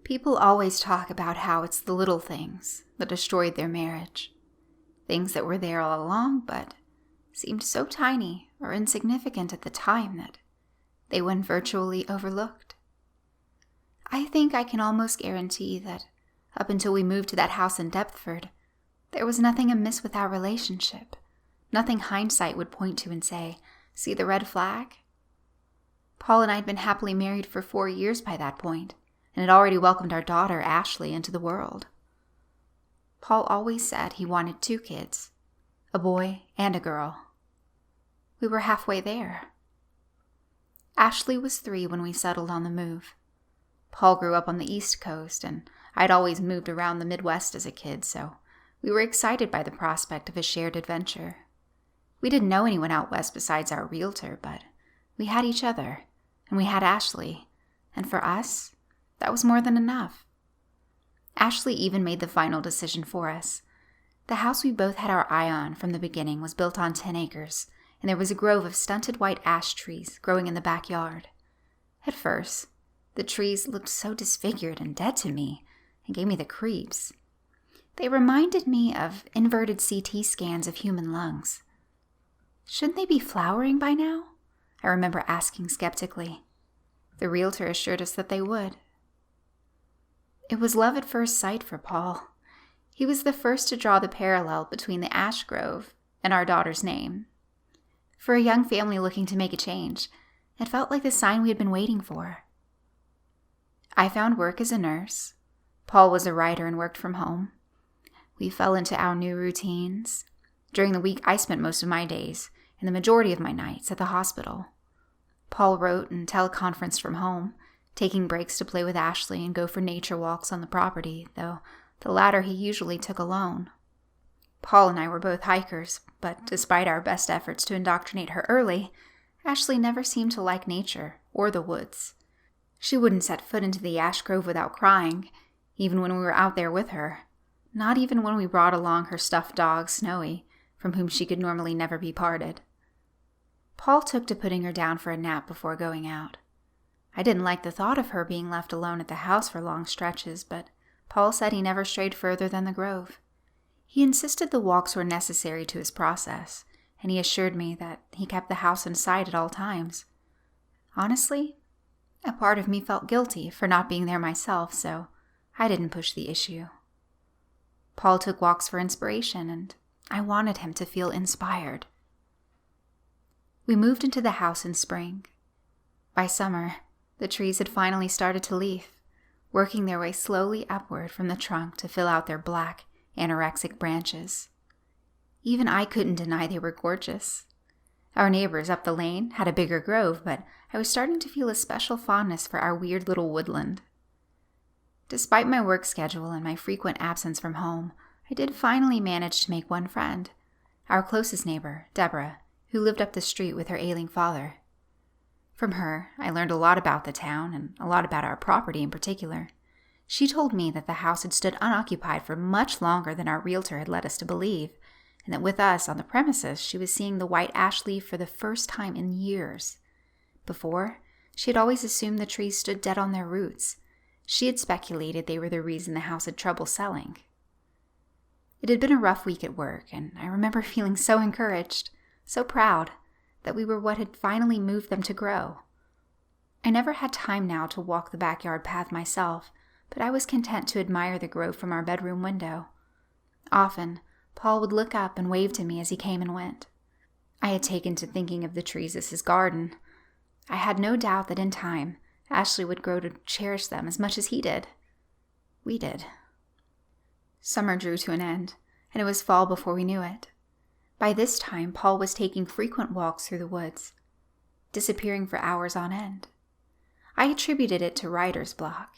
People always talk about how it's the little things that destroyed their marriage. Things that were there all along, but seemed so tiny or insignificant at the time that they went virtually overlooked. I think I can almost guarantee that up until we moved to that house in Deptford, there was nothing amiss with our relationship. Nothing hindsight would point to and say, "See the red flag?" Paul and I had been happily married for 4 years by that point, and had already welcomed our daughter, Ashley, into the world. Paul always said he wanted 2 kids, a boy and a girl. We were halfway there. Ashley was 3 when we settled on the move. Paul grew up on the East Coast, and I'd always moved around the Midwest as a kid, so we were excited by the prospect of a shared adventure. We didn't know anyone out west besides our realtor, but we had each other, and we had Ashley, and for us, that was more than enough. Ashley even made the final decision for us. The house we both had our eye on from the beginning was built on 10 acres, and there was a grove of stunted white ash trees growing in the backyard. At first, the trees looked so disfigured and dead to me and gave me the creeps. They reminded me of inverted CT scans of human lungs. Shouldn't they be flowering by now? I remember asking skeptically. The realtor assured us that they would. It was love at first sight for Paul. He was the first to draw the parallel between the ash grove and our daughter's name. For a young family looking to make a change, it felt like the sign we had been waiting for. I found work as a nurse. Paul was a writer and worked from home. We fell into our new routines. During the week, I spent most of my days, and the majority of my nights, at the hospital. Paul wrote and teleconferenced from home, taking breaks to play with Ashley and go for nature walks on the property, though the latter he usually took alone. Paul and I were both hikers, but despite our best efforts to indoctrinate her early, Ashley never seemed to like nature or the woods. She wouldn't set foot into the ash grove without crying, even when we were out there with her, not even when we brought along her stuffed dog, Snowy, from whom she could normally never be parted. Paul took to putting her down for a nap before going out. I didn't like the thought of her being left alone at the house for long stretches, but Paul said he never strayed further than the grove. He insisted the walks were necessary to his process, and he assured me that he kept the house in sight at all times. Honestly, a part of me felt guilty for not being there myself, so I didn't push the issue. Paul took walks for inspiration, and I wanted him to feel inspired. We moved into the house in spring. By summer, the trees had finally started to leaf, working their way slowly upward from the trunk to fill out their black, anorexic branches. Even I couldn't deny they were gorgeous. Our neighbors up the lane had a bigger grove, but I was starting to feel a special fondness for our weird little woodland. Despite my work schedule and my frequent absence from home, I did finally manage to make one friend, our closest neighbor, Deborah, who lived up the street with her ailing father. From her, I learned a lot about the town and a lot about our property in particular. She told me that the house had stood unoccupied for much longer than our realtor had led us to believe, and that with us on the premises, she was seeing the white ash leaf for the first time in years. Before, she had always assumed the trees stood dead on their roots. She had speculated they were the reason the house had trouble selling. It had been a rough week at work, and I remember feeling so encouraged, so proud, that we were what had finally moved them to grow. I never had time now to walk the backyard path myself, but I was content to admire the grove from our bedroom window. Often, Paul would look up and wave to me as he came and went. I had taken to thinking of the trees as his garden. I had no doubt that in time, Ashley would grow to cherish them as much as he did. We did. Summer drew to an end, and it was fall before we knew it. By this time, Paul was taking frequent walks through the woods, disappearing for hours on end. I attributed it to writer's block.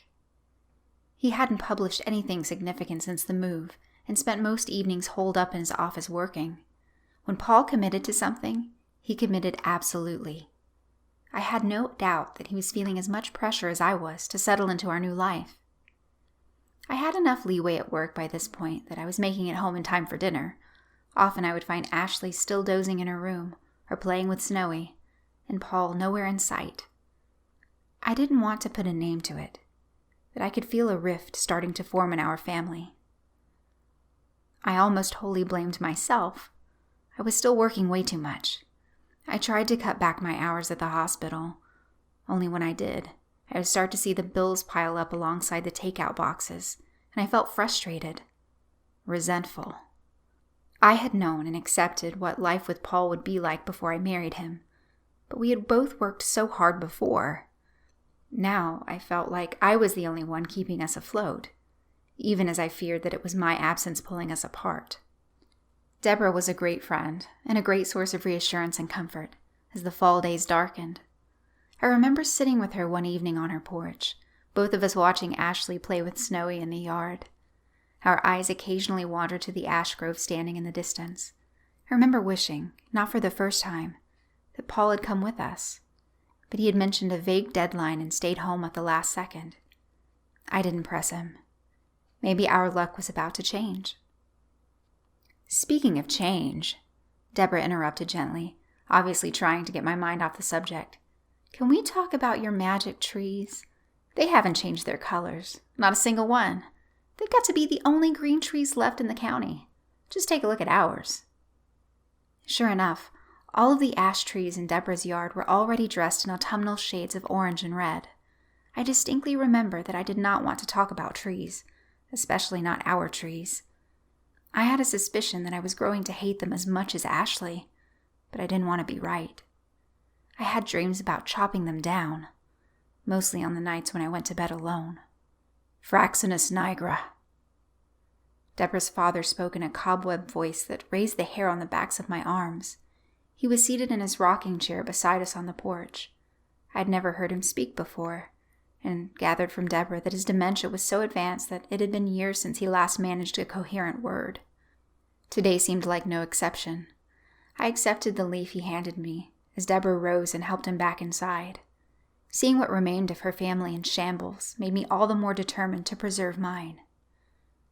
He hadn't published anything significant since the move, and spent most evenings holed up in his office working. When Paul committed to something, he committed absolutely. I had no doubt that he was feeling as much pressure as I was to settle into our new life. I had enough leeway at work by this point that I was making it home in time for dinner. Often I would find Ashley still dozing in her room, or playing with Snowy, and Paul nowhere in sight. I didn't want to put a name to it. that I could feel a rift starting to form in our family. I almost wholly blamed myself. I was still working way too much. I tried to cut back my hours at the hospital. Only when I did, I would start to see the bills pile up alongside the takeout boxes, and I felt frustrated, resentful. I had known and accepted what life with Paul would be like before I married him, but we had both worked so hard before. Now I felt like I was the only one keeping us afloat, even as I feared that it was my absence pulling us apart. Deborah was a great friend and a great source of reassurance and comfort as the fall days darkened. I remember sitting with her one evening on her porch, both of us watching Ashley play with Snowy in the yard. Our eyes occasionally wandered to the ash grove standing in the distance. I remember wishing, not for the first time, that Paul had come with us, but he had mentioned a vague deadline and stayed home at the last second. I didn't press him. Maybe our luck was about to change. Speaking of change, Deborah interrupted gently, obviously trying to get my mind off the subject. Can we talk about your magic trees? They haven't changed their colors, not a single one. They've got to be the only green trees left in the county. Just take a look at ours. Sure enough, all of the ash trees in Deborah's yard were already dressed in autumnal shades of orange and red. I distinctly remember that I did not want to talk about trees, especially not our trees. I had a suspicion that I was growing to hate them as much as Ashley, but I didn't want to be right. I had dreams about chopping them down, mostly on the nights when I went to bed alone. Fraxinus nigra. Deborah's father spoke in a cobweb voice that raised the hair on the backs of my arms. He was seated in his rocking chair beside us on the porch. I had never heard him speak before, and gathered from Deborah that his dementia was so advanced that it had been years since he last managed a coherent word. Today seemed like no exception. I accepted the leaf he handed me as Deborah rose and helped him back inside. Seeing what remained of her family in shambles made me all the more determined to preserve mine.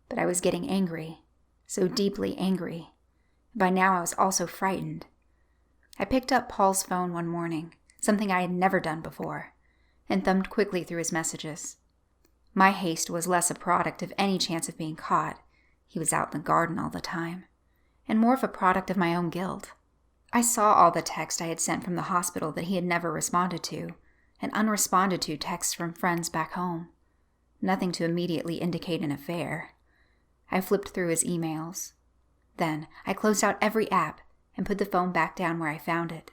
But I was getting angry, so deeply angry. By now I was also frightened. I picked up Paul's phone one morning, something I had never done before, and thumbed quickly through his messages. My haste was less a product of any chance of being caught — he was out in the garden all the time — and more of a product of my own guilt. I saw all the text I had sent from the hospital that he had never responded to, and unresponded to texts from friends back home. Nothing to immediately indicate an affair. I flipped through his emails. Then I closed out every app and put the phone back down where I found it.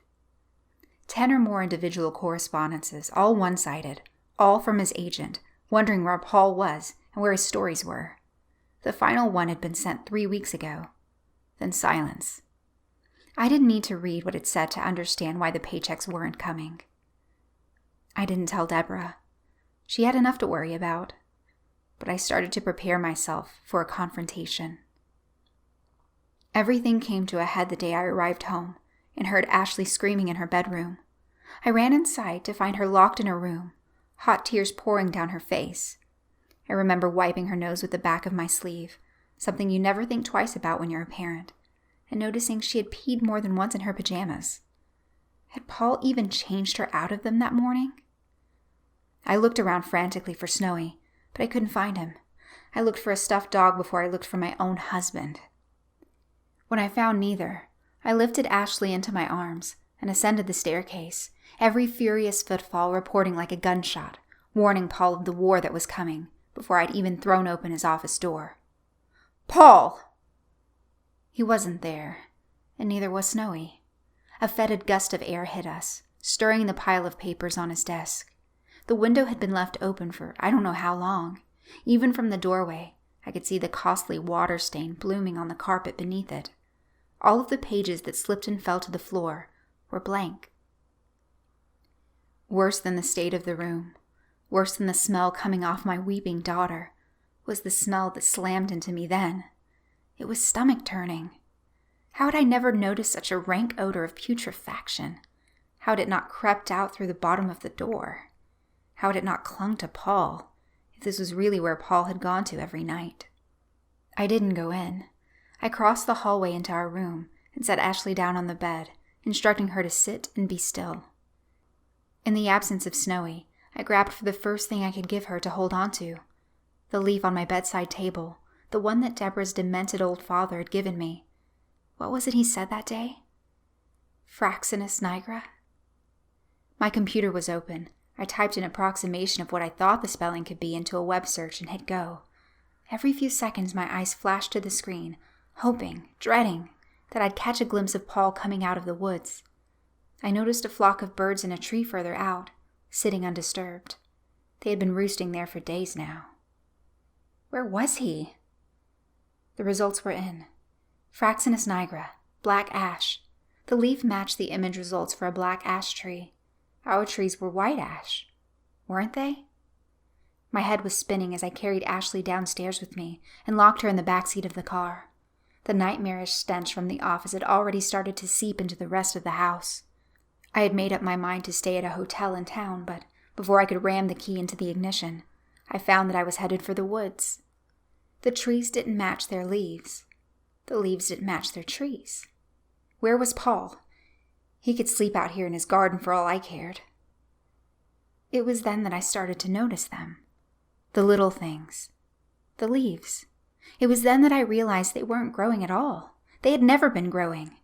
10 or more individual correspondences, all one-sided, all from his agent, wondering where Paul was and where his stories were. The final one had been sent 3 weeks ago. Then silence. I didn't need to read what it said to understand why the paychecks weren't coming. I didn't tell Deborah. She had enough to worry about. But I started to prepare myself for a confrontation. Everything came to a head the day I arrived home and heard Ashley screaming in her bedroom. I ran inside to find her locked in her room, hot tears pouring down her face. I remember wiping her nose with the back of my sleeve, something you never think twice about when you're a parent, and noticing she had peed more than once in her pajamas. Had Paul even changed her out of them that morning? I looked around frantically for Snowy, but I couldn't find him. I looked for a stuffed dog before I looked for my own husband. When I found neither, I lifted Ashley into my arms and ascended the staircase, every furious footfall reporting like a gunshot, warning Paul of the war that was coming, before I'd even thrown open his office door. "Paul!" He wasn't there, and neither was Snowy. A fetid gust of air hit us, stirring the pile of papers on his desk. The window had been left open for I don't know how long. Even from the doorway, I could see the costly water stain blooming on the carpet beneath it. All of the pages that slipped and fell to the floor were blank. Worse than the state of the room, worse than the smell coming off my weeping daughter, was the smell that slammed into me then. It was stomach-turning. How had I never noticed such a rank odor of putrefaction? How had it not crept out through the bottom of the door? How had it not clung to Paul, if this was really where Paul had gone to every night? I didn't go in. I crossed the hallway into our room and set Ashley down on the bed, instructing her to sit and be still. In the absence of Snowy, I grabbed for the first thing I could give her to hold on to, The leaf on my bedside table, the one that Deborah's demented old father had given me. What was it he said that day? Fraxinus nigra? My computer was open. I typed an approximation of what I thought the spelling could be into a web search and hit go. Every few seconds my eyes flashed to the screen, hoping, dreading, that I'd catch a glimpse of Paul coming out of the woods. I noticed a flock of birds in a tree further out, sitting undisturbed. They had been roosting there for days now. Where was he? The results were in. Fraxinus nigra, black ash. The leaf matched the image results for a black ash tree. Our trees were white ash, weren't they? My head was spinning as I carried Ashley downstairs with me and locked her in the backseat of the car. The nightmarish stench from the office had already started to seep into the rest of the house. I had made up my mind to stay at a hotel in town, but before I could ram the key into the ignition, I found that I was headed for the woods. The trees didn't match their leaves. The leaves didn't match their trees. Where was Paul? He could sleep out here in his garden for all I cared. It was then that I started to notice them. The little things. The leaves. It was then that I realized they weren't growing at all. They had never been growing.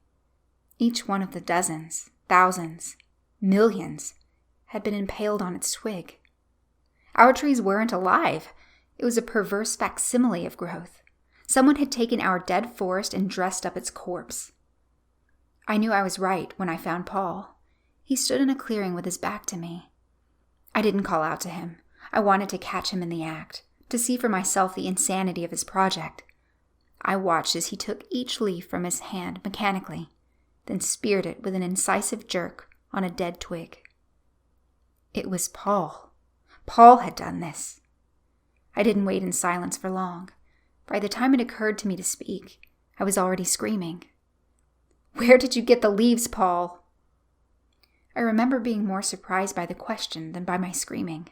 Each one of the dozens, thousands, millions had been impaled on its twig. Our trees weren't alive. It was a perverse facsimile of growth. Someone had taken our dead forest and dressed up its corpse. I knew I was right when I found Paul. He stood in a clearing with his back to me. I didn't call out to him. I wanted to catch him in the act, to see for myself the insanity of his project. I watched as he took each leaf from his hand mechanically, then speared it with an incisive jerk on a dead twig. It was Paul. Paul had done this. I didn't wait in silence for long. By the time it occurred to me to speak, I was already screaming. Where did you get the leaves, Paul? I remember being more surprised by the question than by my screaming.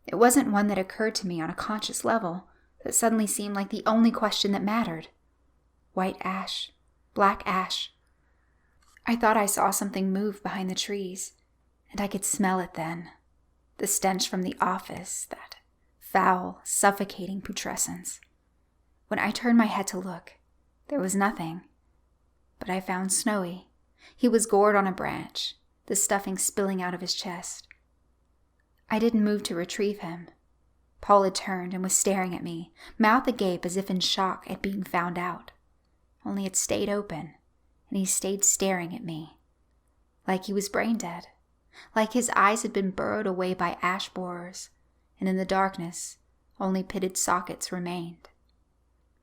It wasn't one that occurred to me on a conscious level, that suddenly seemed like the only question that mattered. White ash, black ash. I thought I saw something move behind the trees, and I could smell it then. The stench from the office, that foul, suffocating putrescence. When I turned my head to look, there was nothing. But I found Snowy. He was gored on a branch, the stuffing spilling out of his chest. I didn't move to retrieve him. Paul had turned and was staring at me, mouth agape as if in shock at being found out. Only it stayed open, and he stayed staring at me. Like he was brain dead. Like his eyes had been burrowed away by ash borers, and in the darkness, only pitted sockets remained.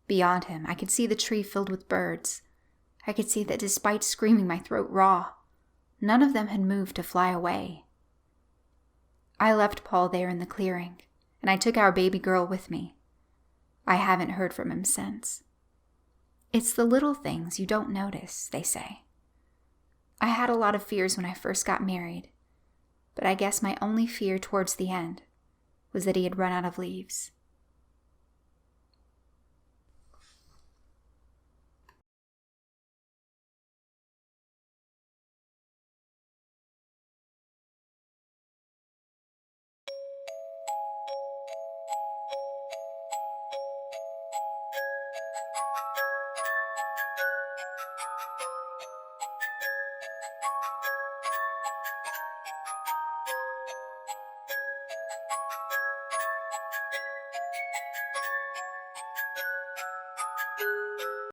Beyond him, I could see the tree filled with birds. I could see that despite screaming my throat raw, none of them had moved to fly away. I left Paul there in the clearing, and I took our baby girl with me. I haven't heard from him since. It's the little things you don't notice, they say. I had a lot of fears when I first got married, but I guess my only fear towards the end was that he had run out of leaves.